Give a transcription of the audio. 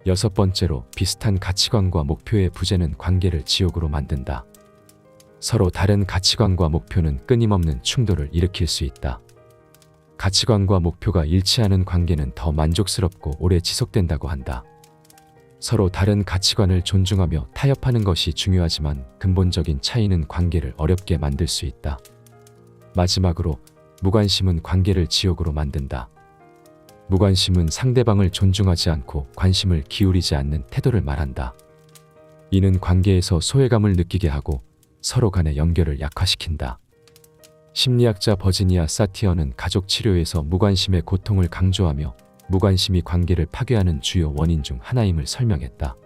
6번째로 비슷한 가치관과 목표의 부재는 관계를 지옥으로 만든다. 서로 다른 가치관과 목표는 끊임없는 충돌을 일으킬 수 있다. 가치관과 목표가 일치하는 관계는 더 만족스럽고 오래 지속된다고 한다. 서로 다른 가치관을 존중하며 타협하는 것이 중요하지만 근본적인 차이는 관계를 어렵게 만들 수 있다. 마지막으로 무관심은 관계를 지옥으로 만든다. 무관심은 상대방을 존중하지 않고 관심을 기울이지 않는 태도를 말한다. 이는 관계에서 소외감을 느끼게 하고 서로 간의 연결을 약화시킨다. 심리학자 버지니아 사티어는 가족 치료에서 무관심의 고통을 강조하며 무관심이 관계를 파괴하는 주요 원인 중 하나임을 설명했다.